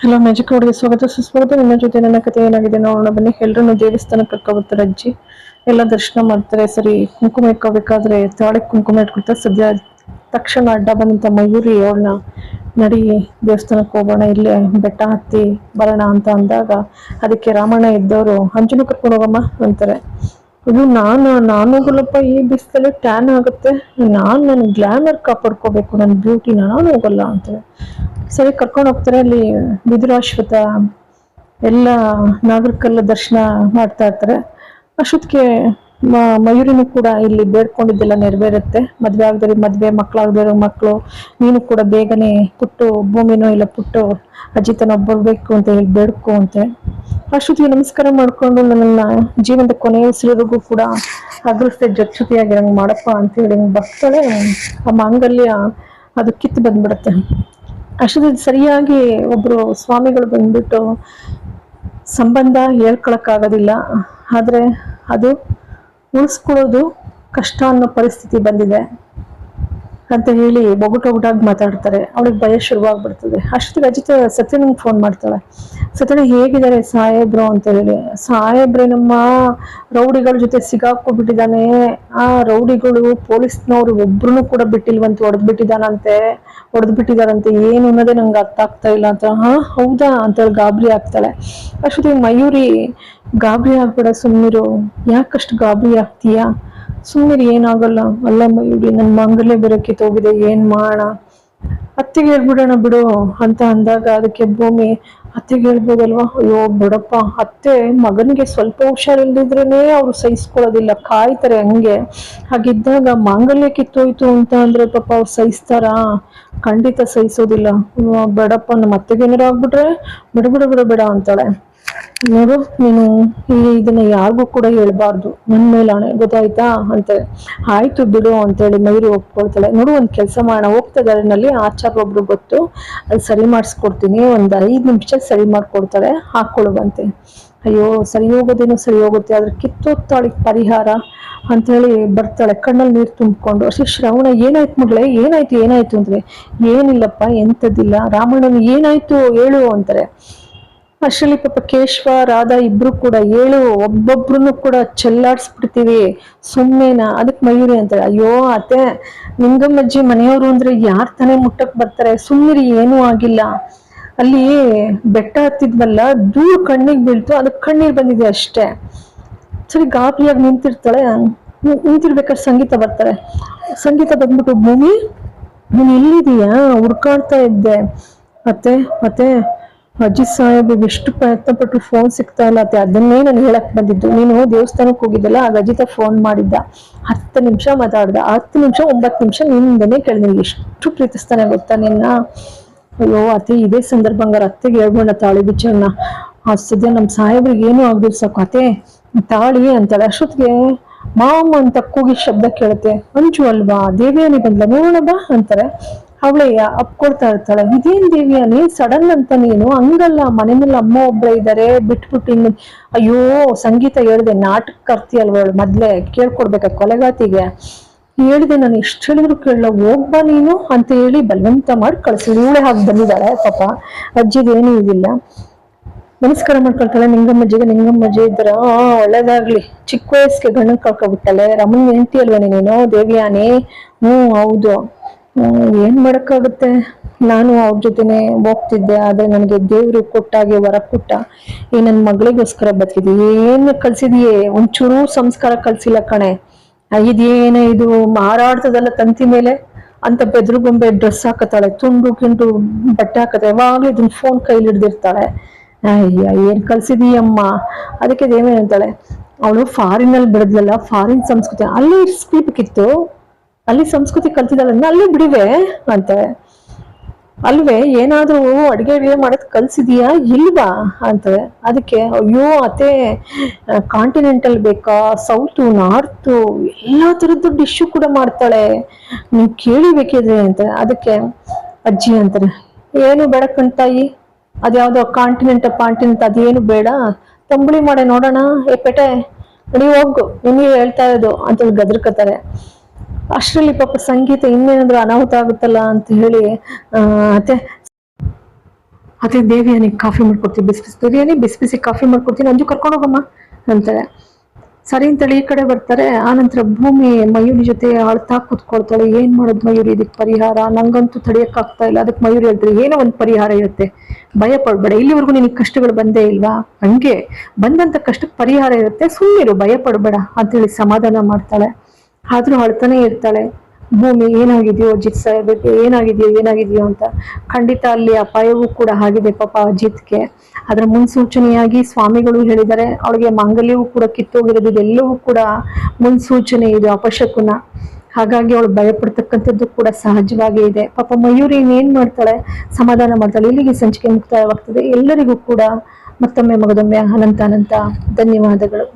Hello, magic ರೋಡ್ಗೆ ಸ್ವಾಗತ ಸುಸ್ವಾಗತ. ನಿಮ್ಮ ಜೊತೆ ನನ್ನ ಕಥೆ ಏನಾಗಿದೆ ನೋಡೋಣ ಬನ್ನಿ. ಎಲ್ಲರನ್ನು ದೇವಸ್ಥಾನಕ್ಕೆ ಕರ್ಕೊಬರ್ತಾರೆ ಅಜ್ಜಿ. ಎಲ್ಲ ದರ್ಶನ ಮಾಡ್ತಾರೆ. ಸರಿ, ಕುಂಕುಮ ಇಟ್ಕೋಬೇಕಾದ್ರೆ ತಾಳಿ ಕುಂಕುಮ ಇಟ್ಕೊಡ್ತಾರೆ. ಸದ್ಯ ತಕ್ಷಣ ಅಡ್ಡ ಬಂದಂತ ಮಯೂರಿ ಅವಳನ್ನ ನಡಿ ದೇವಸ್ಥಾನಕ್ಕೆ ಹೋಗೋಣ, ಇಲ್ಲೇ ಬೆಟ್ಟ ಹತ್ತಿ ಬರೋಣ ಅಂತ ಅಂದಾಗ ಅದಕ್ಕೆ ರಾಮಣ್ಣ ಇದ್ದವರು ಅಂಜನು ಕರ್ಕೊಂಡು ಹೋಗಮ್ಮ ಅಂತಾರೆ. ಇದು ನಾನು ಹೋಗಲ್ಲಪ್ಪ, ಈ ಬಿಸಿಲಲ್ಲಿ ಟ್ಯಾನ್ ಆಗುತ್ತೆ, ನನ್ನ ಗ್ಲಾಮರ್ ಕಾಪಾಡ್ಕೋಬೇಕು, ನನ್ನ ಬ್ಯೂಟಿ, ನಾನು ಹೋಗಲ್ಲ ಅಂತಾರೆ. ಸರಿ, ಕರ್ಕೊಂಡು ಹೋಗ್ತಾರೆ. ಅಲ್ಲಿ ವಿದುರಾಶ್ವತ ಎಲ್ಲ ನಾಗರಿಕಲ್ಲ ದರ್ಶನ ಮಾಡ್ತಾ ಇರ್ತಾರೆ. ಅಷ್ಟೊತ್ತಿಗೆ ಮಯೂರಿನೂ ಕೂಡ ಇಲ್ಲಿ ಬೇಡ್ಕೊಂಡಿದ್ದೆಲ್ಲ ನೆರವೇರುತ್ತೆ. ಮದ್ವೆ ಆಗದಿರೋ ಮದ್ವೆ, ಮಕ್ಕಳಾಗದಿರೋ ಮಕ್ಕಳು, ನೀನು ಕೂಡ ಬೇಗನೆ ಪುಟ್ಟು ಭೂಮಿನೋ ಇಲ್ಲ ಪುಟ್ಟು ಅಜಿತನ ಬರ್ಬೇಕು ಅಂತ ಹೇಳಿ ಬೇಡ್ಕೊ ಅಂತೆ. ಅಷ್ಟೊತ್ತಿಗೆ ನಮಸ್ಕಾರ ಮಾಡ್ಕೊಂಡು ನನ್ನ ಜೀವನದ ಕೊನೆಯ ಉಸಿರಿಗೂ ಕೂಡ ಅಗ್ರಸ್ತೆ ಜೊತೆಯಾಗಿರಂಗೆ ಮಾಡಪ್ಪ ಅಂತ ಹೇಳಿ ಬರ್ತಾಳೆ. ಆ ಮಾಂಗಲ್ಯ ಅದು ಕಿತ್ತು ಬಂದ್ಬಿಡುತ್ತೆ. ಅಷ್ಟೊತ್ತಿಗೆ ಸರಿಯಾಗಿ ಒಬ್ರು ಸ್ವಾಮಿಗಳು ಬಂದ್ಬಿಟ್ಟು ಸಂಬಂಧ ಹೇಳ್ಕೊಳಕ್ಕಾಗೋದಿಲ್ಲ, ಆದ್ರೆ ಅದು ಉಳಿಸ್ಕೊಳ್ಳೋದು ಕಷ್ಟ ಅನ್ನೋ ಪರಿಸ್ಥಿತಿ ಬಂದಿದೆ ಅಂತ ಹೇಳಿ ಒಗಟಾಗಿ ಮಾತಾಡ್ತಾರೆ. ಅವಳಿಗೆ ಭಯ ಶುರುವಾಗ್ಬಿಡ್ತದೆ. ಅಷ್ಟೊತ್ತಿಗೆ ಅಜಿತ ಸತ್ಯನಿಗೆ ಫೋನ್ ಮಾಡ್ತಾಳೆ. ಸತ್ಯನ ಹೇಗಿದ್ದಾರೆ ಸಾಹೇಬ್ರು ಅಂತ ಹೇಳಿ. ಸಾಹೇಬ್ರೆ ನಮ್ಮ ರೌಡಿಗಳ ಜೊತೆ ಸಿಗಾಕೊಬಿಟ್ಟಿದ್ದಾನೆ, ಆ ರೌಡಿಗಳು ಪೊಲೀಸ್ನವ್ರು ಒಬ್ರು ಕೂಡ ಬಿಟ್ಟಿಲ್ವಂತ, ಹೊಡೆದ್ಬಿಟ್ಟಿದಾರಂತೆ, ಏನು ಅನ್ನೋದೇ ನಂಗೆ ಅರ್ಥ ಆಗ್ತಾ ಇಲ್ಲ ಅಂತ. ಹೌದಾ ಅಂತ ಹೇಳಿ ಗಾಬರಿ ಆಗ್ತಾಳೆ. ಅಷ್ಟೊತ್ತಿಗೆ ಮಯೂರಿ, ಗಾಬರಿ ಆಗ್ಬೇಡ, ಸುಮ್ಮನಿರು, ಯಾಕಷ್ಟು ಗಾಬರಿ ಆಗ್ತೀಯಾ, ಸುಮ್ಮನೆ ಏನಾಗಲ್ಲ. ಅಲ್ಲ ಮಯೂರಿ, ನನ್ನ ಮಾಂಗಲ್ಯ ಬೇರೆ ಕಿತ್ತೋಗಿದೆ, ಏನ್ ಮಾಡೋಣ, ಅತ್ತೆಗೆ ಹೇಳ್ಬಿಡೋಣ ಬಿಡು ಅಂತ ಅಂದಾಗ ಅದಕ್ಕೆ ಭೂಮಿ, ಅತ್ತೆಗೆ ಹೇಳ್ಬೋದಲ್ವಾ. ಅಯ್ಯೋ ಬಿಡಪ್ಪ, ಅತ್ತೆ ಮಗನಿಗೆ ಸ್ವಲ್ಪ ಹುಷಾರಿಲ್ದಿದ್ರೇನೆ ಅವ್ರು ಸಹಿಸ್ಕೊಳ್ಳೋದಿಲ್ಲ, ಕಾಯ್ತಾರೆ ಹಂಗೆ. ಹಾಗಿದ್ದಾಗ ಮಾಂಗಲ್ಯ ಕಿತ್ತೋಯ್ತು ಅಂತ ಅಂದ್ರೆ ಪಾಪ ಅವ್ರು ಸಹಿಸ್ತಾರಾ? ಖಂಡಿತ ಸಹಿಸೋದಿಲ್ಲ. ಬೇಡಪ್ಪ, ನಮ್ಮ ಅತ್ತೆಗೆ ಏನಾರು ಆಗ್ಬಿಟ್ರೆ ಬಿಡ ಅಂತಾಳೆ. ನೋಡು, ನೀನು ಇದನ್ನ ಯಾರಿಗೂ ಕೂಡ ಹೇಳ್ಬಾರ್ದು, ನನ್ ಮೇಲಾಣೆ, ಗೊತ್ತಾಯ್ತಾ ಅಂತಾಳೆ. ಆಯ್ತು ಬಿಡು ಅಂತೇಳಿ ಮಯೂರಿ ಒಪ್ಕೊಳ್ತಾಳೆ. ನೋಡು, ಒಂದ್ ಕೆಲಸ ಮಾಡೋಣ, ಹೋಗ್ತಾ ದಾರಿನಲ್ಲಿ ಆಚಾರ ಒಬ್ರು ಗೊತ್ತು, ಅಲ್ಲಿ ಸರಿ ಮಾಡಿಸ್ಕೊಡ್ತೀನಿ, ಒಂದ್ 5 ನಿಮಿಷ ಸರಿ ಮಾಡ್ಕೊಡ್ತಾಳೆ, ಹಾಕೊಳ್ಳುವಂತೆ. ಅಯ್ಯೋ, ಸರಿ ಹೋಗುತ್ತೆ, ಆದ್ರೆ ಕಿತ್ತೋಗ್ತಾಳಿಗೆ ಪರಿಹಾರ ಅಂತ ಹೇಳಿ ಬರ್ತಾಳೆ, ಕಣ್ಣಲ್ಲಿ ನೀರು ತುಂಬಿಕೊಂಡು. ಅಷ್ಟೇ ಶ್ರವಣ, ಏನಾಯ್ತು ಮಗಳೇ, ಏನಾಯ್ತು ಅಂದ್ರೆ, ಏನಿಲ್ಲಪ್ಪ, ಎಂತದಿಲ್ಲ. ರಾಮಣ್ಣನ ಏನಾಯ್ತು ಹೇಳು ಅಂತಾರೆ. ಅಷ್ಟರಲ್ಲಿ ಪಾಪ ಕೇಶವ ರಾಧಾ ಇಬ್ರು ಕೂಡ, ಹೇಳು, ಒಬ್ಬೊಬ್ರು ಕೂಡ ಚೆಲ್ಲಾಡ್ಸ್ಬಿಡ್ತೀವಿ, ಸುಮ್ನೆನಾ? ಅದಕ್ಕೆ ಮಯೂರಿ ಅಂತಾಳೆ, ಅಯ್ಯೋ ಅತ್ತೆ, ನಿಂಗಮ್ಮಜ್ಜಿ ಮನೆಯವರು ಅಂದ್ರೆ ಯಾರ್ ತಾನೇ ಮುಟ್ಟಕ್ ಬರ್ತಾರೆ, ಸುಮ್ಮನಿರಿ, ಏನೂ ಆಗಿಲ್ಲ. ಅಲ್ಲಿ ಬೆಟ್ಟ ಹತ್ತಿದ್ವಲ್ಲ, ಧೂಳು ಕಣ್ಣಿಗೆ ಬೀಳ್ತು, ಅದಕ್ಕೆ ಕಣ್ಣೀರ್ ಬಂದಿದೆ ಅಷ್ಟೇ. ಸರಿ, ಗಾಬರಿಯಾಗಿ ನಿಂತಿರ್ಬೇಕಾದ್ರೆ ಸಂಗೀತ ಬರ್ತಾರೆ. ಸಂಗೀತ ಬಂದ್ಬಿಟ್ಟು, ಭೂಮಿ ನೀನ್ ಎಲ್ಲಿದೀಯಾ, ಹುಡ್ಕಾಡ್ತಾ ಇದ್ದೆ ಮತ್ತೆ ಅಜ್ಜಿ ಸಾಹೇಬ್ರಿಗೆ ಎಷ್ಟು ಪ್ರಯತ್ನ ಪಟ್ಟು ಫೋನ್ ಸಿಗ್ತಾ ಇಲ್ಲ ಅತ್ತೆ, ಅದನ್ನೇ ನಾನು ಹೇಳಕ್ ಬಂದಿದ್ದು. ನೀನು ದೇವಸ್ಥಾನಕ್ಕೆ ಹೋಗಿದ್ದಲ್ಲ, ಆಗ ಅಜಿತ ಫೋನ್ ಮಾಡಿದ್ದ, 10 ನಿಮಿಷ ಮಾತಾಡ್ದ, 10 ನಿಮಿಷ 9 ನಿಮಿಷ ನಿಂದನೇ ಕೇಳಿದೆ, ಎಷ್ಟು ಪ್ರೀತಿಸ್ತಾನೆ ಗೊತ್ತಾ ನಿನ್ನ. ಅಯ್ಯೋ ಅತ್ತೆ, ಇದೇ ಸಂದರ್ಭ ಹಂಗಾರ ಅತ್ತೆಗೆ ಹೇಳ್ಬೋಣ ತಾಳಿ ವಿಚಾರನ, ಸದ್ಯ ನಮ್ ಸಾಹೇಬ್ರಿಗೆ ಏನು ಆಗ್ದಿರ್ ಸಾಕು, ಅತ್ತೆ ತಾಳಿ ಅಂತಾಳೆ. ಅಷ್ಟೊತ್ತಿಗೆ ಮಾಮ್ ಅಂತ ಕೂಗಿ ಶಬ್ದ ಕೇಳುತ್ತೆ. ಅಂಜು ಅಲ್ವಾ, ದೇವಿಯಾನಿ ಬಂದ್ಲ, ನೋಡೋಣ ಬಾ ಅಂತಾರೆ. ಅವಳೇ ಅಪ್ಕೊಳ್ತಾ ಇರ್ತಾಳೆ. ಇದೇನ್ ದೇವಿಯಾನಿ ಸಡನ್ ಅಂತ ನೀನು, ಹಂಗಲ್ಲ, ಮನೆ ಮೇಲೆ ಅಮ್ಮ ಒಬ್ಬರೇ ಇದ್ದಾರೆ, ಬಿಟ್ಬಿಟ್ಟು ಇನ್ನು. ಅಯ್ಯೋ ಸಂಗೀತ ಹೇಳ್ದೆ, ನಾಟಕ ಕರ್ತಿ ಅಲ್ವ ಮೊದ್ಲೇ, ಕೇಳ್ಕೊಡ್ಬೇಕ ಕೊಲೆಗಾತಿಗೆ ಹೇಳಿದೆ, ನಾನು ಎಷ್ಟು ಹೇಳಿದ್ರು ಕೇಳಲ್ಲ, ಹೋಗ್ಬಾ ನೀನು ಅಂತ ಹೇಳಿ ಬಲವಂತ ಮಾಡಿ ಕಳ್ಸಿ. ಇವಳೆ ಹಾಗೆ ಬಂದಿದ್ದಾಳೆ ಪಾಪ, ಅಜ್ಜಿದೇನು ಇದಿಲ್ಲ. ನಮಸ್ಕಾರ ಮಾಡ್ಕೊಳ್ತಾಳೆ ನಿಂಗಮ್ಮಜ್ಜಿ ಇದ್ರ, ಒಳ್ಳೇದಾಗ್ಲಿ, ಚಿಕ್ಕ ವಯಸ್ಸಿಗೆ ಗಂಡನ್ ಕಳ್ಕೊಬಿಟ್ಟಲೆ, ರಮಣ್ ಹೆಂಡತಿ ಅಲ್ವ ನೀನೇನು ದೇವಿಯಾನಿ? ಹೌದು. ಏನ್ ಮಾಡಕ್ಕಾಗುತ್ತೆ, ನಾನು ಅವ್ರ ಜೊತೆನೆ ಹೋಗ್ತಿದ್ದೆ, ಆದ್ರೆ ನನಗೆ ದೇವ್ರು ಕೊಟ್ಟಾಗೆ ವರ ಕೊಟ್ಟ, ಈ ನನ್ ಮಗಳಿಗೋಸ್ಕರ ಬದುಕಿದ್ವಿ, ಏನ್ ಕಳ್ಸಿದೀಯೇ, ಒಂಚೂರು ಸಂಸ್ಕಾರ ಕಳ್ಸಿಲ್ಲ ಕಣೆ. ಇದೇನ ಇದು ಮಾರಾಡ್ತದಲ್ಲ ತಂತಿ ಮೇಲೆ ಅಂತ ಬೆದ್ರುಗೊಂಬೆ ಡ್ರೆಸ್ ಹಾಕತಾಳೆ, ತುಂಡು ಕಿಂಡು ಬಟ್ಟೆ ಹಾಕತಾಳೆ, ಯಾವಾಗ್ಲೂ ಇದನ್ನ ಫೋನ್ ಕೈಲಿ ಹಿಡ್ದಿರ್ತಾಳೆ. ಅಯ್ಯ, ಏನ್ ಕಳ್ಸಿದೀಯಮ್ಮ. ಅದಕ್ಕೆ ದೇವೇನ್ ಅಂತಾಳೆ, ಅವಳು ಫಾರಿನಲ್ಲಿ ಬೆಳೆದ್ಲಲ್ಲ, ಫಾರಿನ್ ಸಂಸ್ಕೃತಿ ಅಲ್ಲಿ ಇರ್ಸ್ಬೇಕಿತ್ತು, ಅಲ್ಲಿ ಸಂಸ್ಕೃತಿ ಕಲ್ತಿದ್ದಾಳೆ, ಅಲ್ಲೇ ಬಿಡಿವೆ ಅಂತಾರೆ. ಅಲ್ವೇ, ಏನಾದ್ರೂ ಅಡಿಗೆ ಮಾಡೋದ್ ಕಲ್ಸಿದೀಯಾ ಇಲ್ವಾ ಅಂತಾರೆ. ಅದಕ್ಕೆ ಅಯ್ಯೋ ಅತ್ತೆ, ಕಾಂಟಿನೆಂಟಲ್ ಬೇಕಾ, ಸೌತು ನಾರ್ತು ಎಲ್ಲಾ ತರದ್ದು ಡಿಶ್ಶು ಕೂಡ ಮಾಡ್ತಾಳೆ, ನೀವು ಕೇಳಿಬೇಕಿದ್ರೆ ಅಂತಾರೆ. ಅದಕ್ಕೆ ಅಜ್ಜಿ ಅಂತಾರೆ, ಏನು ಬೇಡ ಕಣ್ತಾಯಿ, ಅದ್ಯಾವ್ದೋ ಕಾಂಟಿನೆಂಟ್ ಅದೇನು ಬೇಡ, ತಂಬುಳಿ ಮಾಡೆ ನೋಡೋಣ, ಪೇಟೆ ನಡಿ ಹೋಗು, ನಿಮಗೆ ಹೇಳ್ತಾ ಇರೋದು ಅಂತೇಳಿ ಗದ್ರಕತ್ತಾರೆ. ಅಷ್ಟರಲ್ಲಿ ಪಾಪ ಸಂಗೀತ ಇನ್ನೇನಾದ್ರೂ ಅನಾಹುತ ಆಗುತ್ತಲ್ಲ ಅಂತ ಹೇಳಿ, ಅದೇ ದೇವಿಯಾನಿಗೆ ಕಾಫಿ ಮಾಡ್ಕೊಡ್ತೀನಿ, ಬಿಸಿ ಬಿಸಿ ದೇವಿಯಾನಿ ಬಿಸಿ ಬಿಸಿ ಕಾಫಿ ಮಾಡ್ಕೊಡ್ತೀನಿ, ಅಂಜು ಕರ್ಕೊಂಡು ಹೋಗಮ್ಮ ಅಂತಾಳೆ. ಸರಿ ಅಂತೇಳಿ ಈ ಕಡೆ ಬರ್ತಾರೆ. ಆನಂತರ ಭೂಮಿ ಮಯೂರಿ ಜೊತೆ ಅಳ್ತಾ ಕೂತ್ಕೊಳ್ತಾಳೆ. ಏನ್ ಮಾಡೋದು ಮಯೂರಿ, ಇದಕ್ಕೆ ಪರಿಹಾರ ನಂಗಂತೂ ತಡಿಯಕ್ ಆಗ್ತಾ ಇಲ್ಲ. ಅದಕ್ಕೆ ಮಯೂರಿ ಹೇಳ್ತಾರೆ, ಏನೋ ಒಂದು ಪರಿಹಾರ ಇರುತ್ತೆ, ಭಯ ಪಡ್ಬೇಡ, ಇಲ್ಲಿವರೆಗೂ ನಿನಗೆ ಕಷ್ಟಗಳು ಬಂದೇ ಇಲ್ವಾ, ಹಂಗೆ ಬಂದಂತ ಕಷ್ಟಕ್ಕೆ ಪರಿಹಾರ ಇರುತ್ತೆ, ಸುಮ್ಮನಿರು, ಭಯ ಪಡ್ಬೇಡ ಅಂತೇಳಿ ಸಮಾಧಾನ ಮಾಡ್ತಾಳೆ. ಆದ್ರೂ ಅಳ್ತಾನೆ ಇರ್ತಾಳೆ. ಭೂಮಿ ಏನಾಗಿದೆಯೋ ಅಜಿತ್ ಸಾಹೇಬ್ಗೆ, ಏನಾಗಿದೆಯೋ ಅಂತ. ಖಂಡಿತ ಅಲ್ಲಿ ಅಪಾಯವೂ ಕೂಡ ಆಗಿದೆ ಪಾಪ ಅಜಿತ್ಗೆ. ಅದರ ಮುನ್ಸೂಚನೆಯಾಗಿ ಸ್ವಾಮಿಗಳು ಹೇಳಿದ್ದಾರೆ, ಅವಳಿಗೆ ಮಾಂಗಲ್ಯವೂ ಕೂಡ ಕಿತ್ತೋಗಿರೋದು, ಇದೆಲ್ಲವೂ ಕೂಡ ಮುನ್ಸೂಚನೆ, ಇದು ಅಪಶಕುನ. ಹಾಗಾಗಿ ಅವಳು ಭಯಪಡ್ತಕ್ಕಂಥದ್ದು ಕೂಡ ಸಹಜವಾಗಿ ಇದೆ. ಪಾಪ ಮಯೂರಿ ಏನ್ ಮಾಡ್ತಾಳೆ, ಸಮಾಧಾನ ಮಾಡ್ತಾಳೆ. ಇಲ್ಲಿಗೆ ಸಂಚಿಕೆ ಮುಕ್ತಾಯವಾಗ್ತದೆ. ಎಲ್ಲರಿಗೂ ಕೂಡ ಮತ್ತೊಮ್ಮೆ ಮಗದೊಮ್ಮೆ ಅನಂತ ಧನ್ಯವಾದಗಳು.